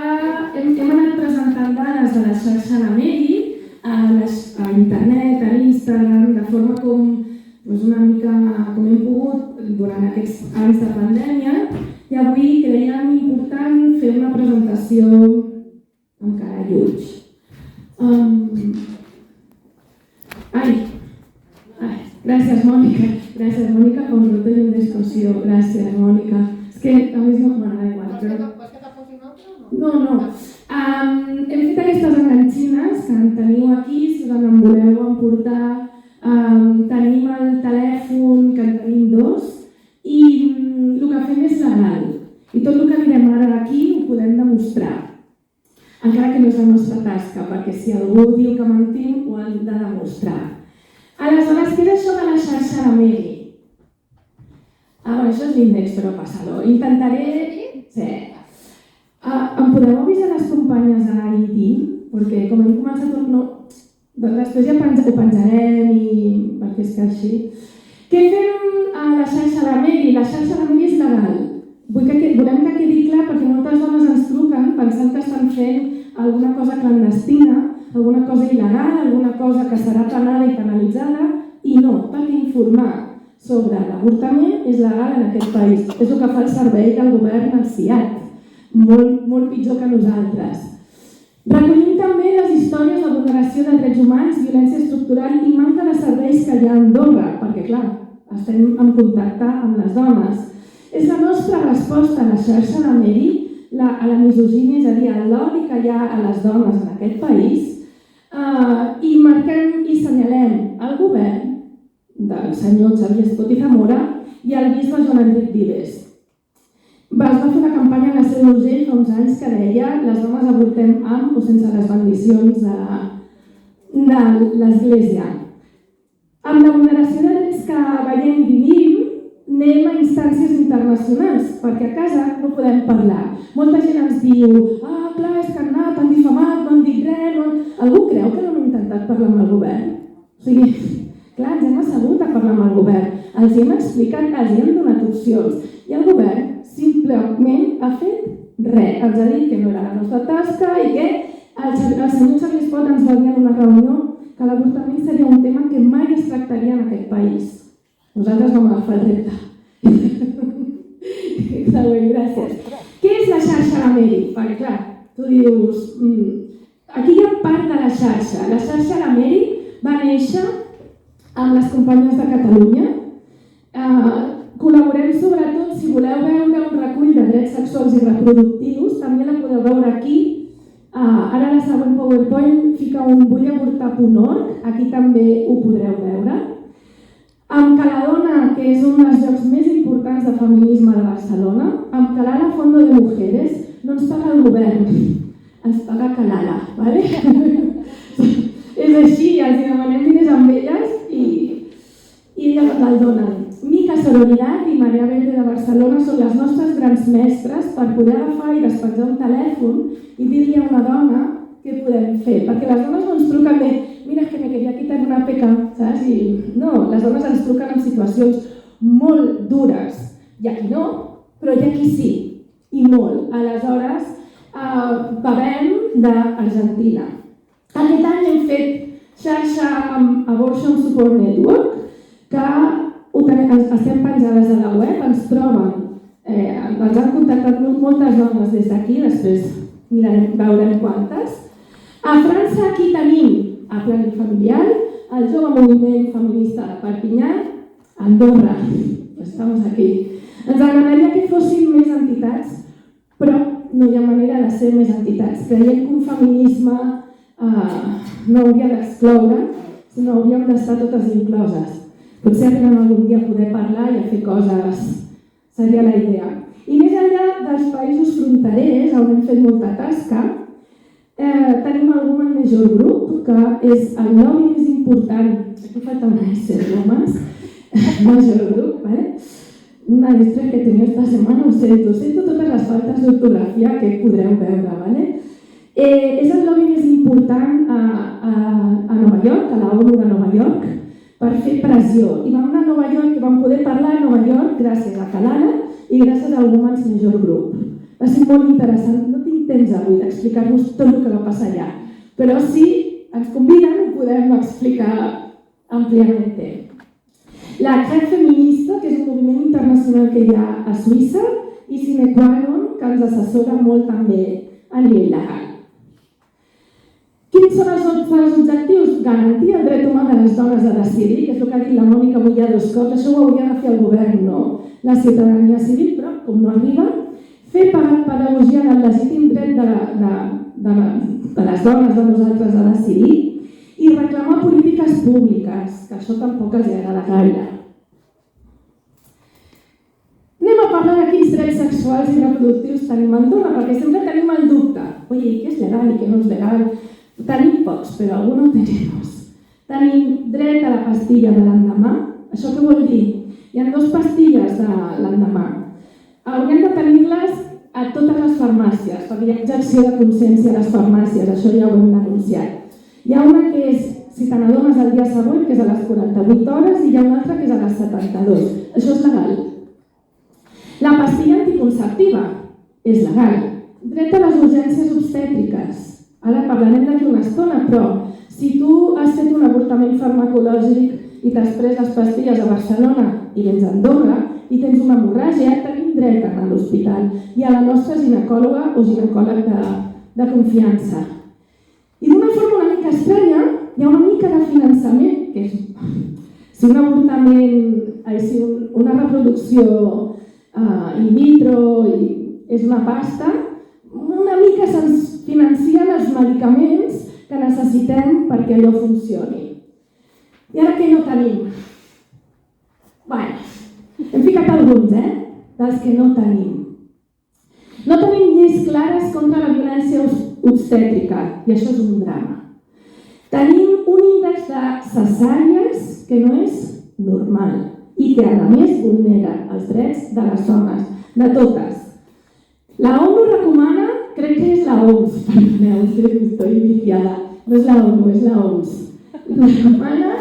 Hem anat presentant dades de la xarxa de Medi a internet, a l'Instagram, de forma com una mica com hem pogut durant aquests anys de pandèmia, i avui creiem important fer una presentació amb cara lleig. Gràcies, Mònica. Gràcies, Mònica, per no tenir una discussió. Gràcies, Mònica. És que a mi no m'agrada igual. Vols que te posi un altre o no? No. Hem fet aquestes enganxines que en teniu aquí, si us en voleu emportar. Tenim el telèfon, que en tenim dos, i el que fem és legal. I tot el que direm ara d'aquí ho podem demostrar. Encara que no és la nostra tasca, perquè si algú diu que mentim, ho han de demostrar. Aleshores, què és això de la xarxa de Medi? Això és l'índex Propassador. Intentaré... Sí. Em podeu avisar les companyes a LinkedIn? Perquè com hem començat tot... Després ja ho penjarem perquè és que així... Què fem a la xarxa de Medi? La xarxa de Medi és legal. Volem que quedi clar perquè moltes dones ens truquen pensant que estan fent alguna cosa clandestina, alguna cosa il·legal, alguna cosa que serà penada i penalitzada, i no, perquè informar sobre l'avortament és legal en aquest país. És el que fa el servei del govern al CIAT, molt pitjor que nosaltres. Recollim també les històries de vulneració de drets humans, violència estructural i manca de serveis que hi ha a Andorra, perquè clar, estem en contacte amb les dones. És la nostra resposta a la xarxa de Medi a la misogínia, és a dir, a l'odi que hi ha a les dones en aquest país, i marquem i senyalem el govern del senyor Xavier Escot i Zamora i el bisbe Joan Enric Vives. Es va fer una campanya a la Seu d'Urgell fa uns anys que deia les dones avortem amb o sense les bendicions de l'Església. Amb la vulneració de drets que veiem i vivim, anem a instàncies internacionals, perquè a casa no podem parlar. Molta gent ens diu clar, és que han anat, han difamat, no han dit res... Algú creu que no hem intentat parlar amb el govern? O sigui, clar, ens hem assegut a parlar amb el govern, els hem explicat, els hem donat opcions, i el govern simplement ha fet res. Ens ha dit que no era la nostra tasca i que el senyor Xavier Escot ens va dir en una reunió que l'avortament seria un tema que mai es tractaria en aquest país. Nosaltres vam agafar el repte. Gràcies. Què és la xarxa de Medi? Perquè clar, tu dius... Aquí hi ha part de la xarxa. La xarxa de Medi va néixer amb les companyes de Catalunya. Col·laborem sobretot, si voleu veure un recull de drets sexuals i reproductius, també la podeu veure aquí. Ara la següent PowerPoint fica un vullavortar.org, aquí també ho podreu veure. Amb Caladona, que és un dels llocs més importants de feminisme de Barcelona, amb Calala Fondo de Mujeres, no ens paga el govern, ens paga Calala, ¿vale? És així, els demanem diners amb elles i elles el donen. Mica Sororidad i Marea Verde de Barcelona són les nostres grans mestres per poder agafar i despenjar un telèfon i dir-li a una dona què podem fer, perquè les dones no ens truquen de mira, que me quería quitar una peca, saps? No, les dones ens truquen en situacions molt dures, i aquí no, però i aquí sí, i molt. Aleshores, bevem d'Argentina. Aquest any hem fet xarxa amb Abortion Support Network, que estem penjades a la web, ens troben, ens han contactat moltes dones des d'aquí, després veurem quantes. A França aquí tenim a Planning Familiar, el jove moviment feminista de Perpinyà, Andorra, estamos aquí. Ens agradaria que fossin més entitats, però no hi ha manera de ser més entitats. Creiem que un feminisme no hauria d'excloure, sinó hauríem d'estar totes incloses. Potser arribem algun dia a poder parlar i a fer coses, seria la idea. I més enllà dels països fronterers, on hem fet molta tasca, tenim el Women Major Group, que és el lobby més important, aquí falta una S, homes, Major Group, ¿vale? Una letra que tenia esta setmana, ho sento totes les faltes d'ortografia que podreu veure, ¿vale? És el lobby més important a Nova York, a la ONU de Nova York, per fer pressió. I vam anar a Nova York i vam poder parlar a Nova York gràcies a Calala i gràcies al Women's Major Group. Va ser molt interessant, no tinc temps avui d'explicar-vos tot el que va passar allà, però si ens conviden ho podem explicar àmpliament. La CREF feminista, que és un moviment internacional que hi ha a Suïssa, i Sine Qua Non, que ens assessora molt també a nivell legal. Quins són els nostres objectius? Garantir el dret humà de les dones a decidir, que és el que ha dit la Mònica Mollà dos cops, això ho hauria de fer el govern, no la ciutadania civil, però com no arriba, fer pedagogia del legítim dret de les dones, de nosaltres, a decidir, i reclamar polítiques públiques, que això tampoc els agrada gaire. Anem a parlar de quins drets sexuals i reproductius tenim en dona, perquè sempre tenim el dubte. Oye, què és legal i què no és legal? Tenim pocs, però algunos tenemos. Tenim dret a la pastilla de l'endemà. Això què vol dir? Hi ha 2 pastilles de l'endemà. Hauríem de tenir-les a totes les farmàcies, perquè hi ha objecció de consciència a les farmàcies, això ja ho hem denunciat. Hi ha una que és, si te n'adones el dia següent, que és a les 48 hores, i hi ha una altra que és a les 72. Això és legal. La pastilla anticonceptiva és legal. Dret a les urgències obstètriques. Ara parlarem d'aquí una estona, però si tu has fet un avortament farmacològic i t'has pres les pastilles a Barcelona i vens a Andorra i tens una hemorràgia, tenim dret a anar a l'hospital i a la nostra ginecòloga o ginecòleg de confiança. I d'una forma una mica estranya, hi ha una mica de finançament, que és si un avortament, si una reproducció in vitro és una pasta, una mica se'ns financien els medicaments que necessitem perquè allò funcioni. I ara què no tenim? Bé, hem ficat alguns, dels que no tenim. No tenim lleis clares contra la violència obstètrica, i això és un drama. Tenim un índex de cesàries que no és normal i que, a més, vulnera els drets de les dones, de totes. La ONU recomana, crec que és la OMS, perdoneu, estoy viciada, no és la ONU, és la OMS. Recomana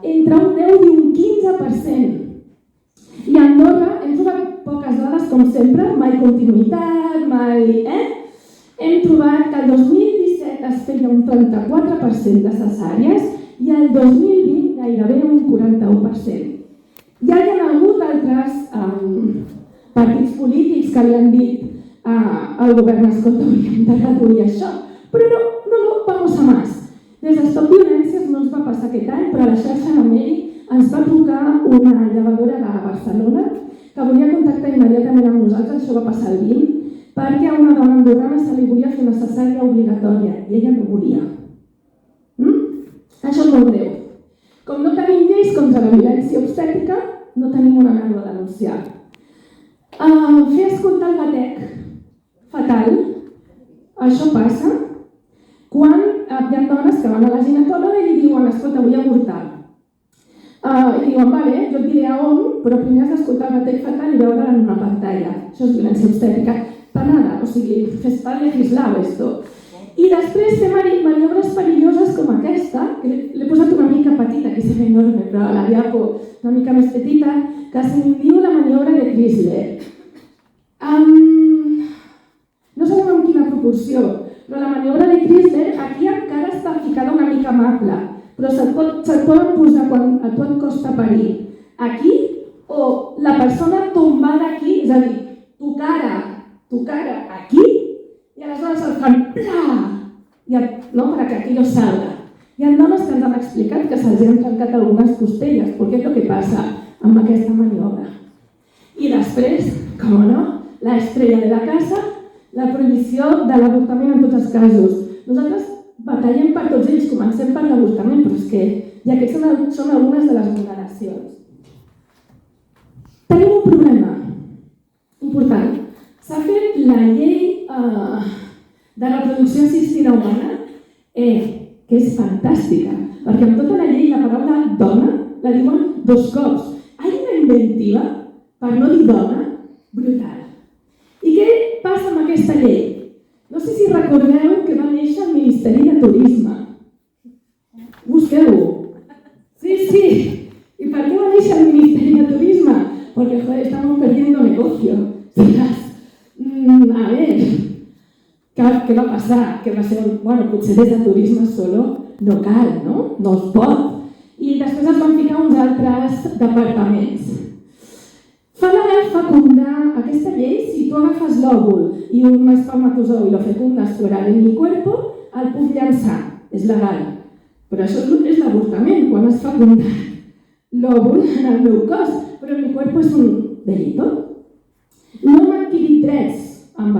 entre un 10 i un 15%. I a Andorra hem trobat poques dades, com sempre, mai continuïtat, mai... Hem trobat que el 2017 es feia un 34% de cesàries i el 2020 gairebé un 41%. Ja hi ha hagut altres partits polítics que li han dit al govern, escolta, hauríem de reduir això. Però no, vamos a más. Des de Stop Violències no ens va passar aquest any, però a la xarxa Nameri ens va trucar una llevadora de Barcelona que volia contactar immediatament amb nosaltres, això va passar el 20, perquè a una dona andorrana se li volia fer una cesària obligatòria i ella no volia. Això és molt greu. Com no tenim lleis contra la violència obstètrica, no tenim una nano a denunciar. Fer escoltar el batec, fatal. Això passa quan hi ha dones que van a la ginecòloga i li diuen, escolta, vull avortar. I diuen, vale, jo et diré a on, però primer has d'escoltar el batec fatal i veure'l en una pantalla. Això és violència obstètrica. Per nada, o sigui, fes per legislar esto. I després fer maniobres perilloses com aquesta, que l'he posat una mica petita, que és enorme, però a la diapo una mica més petita, que se'n diu la maniobra de Chrysler. No sabem en quina proporció, però la maniobra de Chrysler aquí encara està ficada una mica amable, però se't poden posar quan a tu et costa parir aquí o la persona tombada aquí, és a dir, tu cara aquí, i aleshores el fan plà, perquè aquello salga. Hi ha dones que ens han explicat que se'ls han trencat algunes costelles, perquè és el que passa amb aquesta maniobra. I després, com no, la estrella de la casa, la prohibició de l'avortament en tots els casos. Nosaltres batallem per tots ells, comencem per l'avortament, però és que ja aquestes són algunes de les vulneracions. Tenim un problema important. S'ha fet la llei de reproducció assistida humana, que és fantàstica, perquè en tota la llei la paraula dona la diuen 2 cops. Hi ha una inventiva, per no dir dona, brutal. I què passa amb aquesta llei? No sé si recordeu que va néixer el Ministeri de Turisme. Busqueu-ho. Sí. I per què va néixer el Ministeri de Turisme? Porque, joder, estamos perdiendo negocio. A ver, què va passar? Que va ser, bueno, potser des de turisme solo no cal, no? No es pot. I després es van ficar uns altres departaments. Fa legal fecundar aquesta llei, si tu agafes l'òvul i un espermatozou i lo fecundas fuera de mi cuerpo, el puc llançar, és legal. Però això és l'avortament, quan has fecundat l'òvul en el meu cos, però mi cuerpo és un delito. No hem adquirit drets amb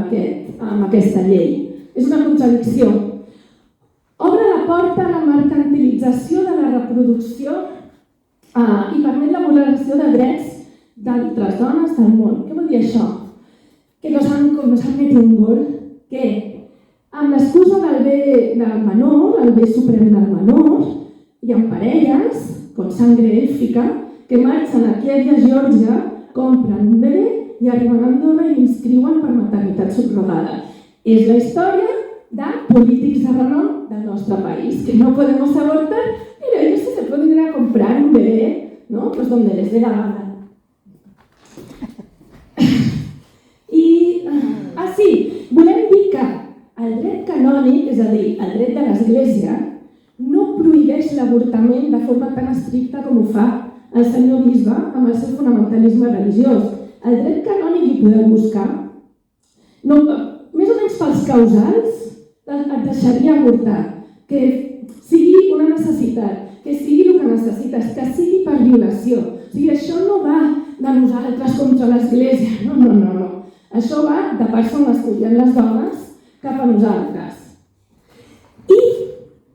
aquesta llei, és una contradicció. Obre la porta a la mercantilització de la reproducció i permet la vulneració de drets d'altres dones del món. Què vol dir això? Que nos han metido un gol, que amb l'excusa del bé del menor, el bé suprem del menor, hi ha parelles, con sangre élfica, que marxen aquí a Geòrgia, compren un bebè i arriben a Andorra i l'inscriuen per maternitat subrogada. És la història de polítics de renom del nostre país, que no podemos abortar, pero ellos se pueden ir a comprar un bebé, ¿no? Pues donde les dé la gana. Sí, volem dir que el dret canònic, és a dir, el dret de l'Església, no prohibeix l'avortament de forma tan estricta com ho fa el senyor bisbe amb el seu fonamentalisme religiós. El dret canònic hi podeu buscar. No, més o menys pels causals et deixaria avortar. Que sigui una necessitat, que sigui el que necessites, que sigui per violació. O sigui, això no va de nosaltres contra l'Església, no. Això va de persones que odien les dones cap a nosaltres. I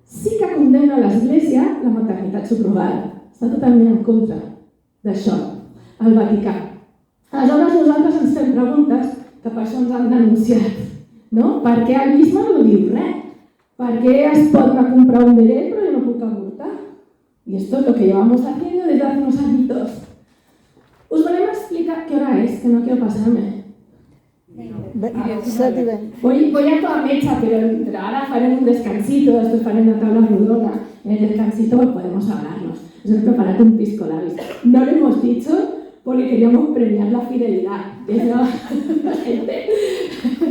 sí que condemna l'Església la maternitat subrogada. Està totalment en contra d'això, el Vaticà. Aleshores nosaltres ens fem preguntes que per això ens han denunciat. No? Per què el bisbe no diu res? Per què es pot anar a comprar un bebè però jo no puc avortar? I esto es lo que llevamos haciendo desde hace unos añitos. Us volem explicar qué hora es, que no quiero pasarme. Voy a toda mecha, pero ahora faremos un descansito, después faremos una tabla rodona. En el descansito podemos hablarnos. Os he preparado un pisco labis. No lo hemos dicho porque queríamos premiar la fidelidad. Eso, gente.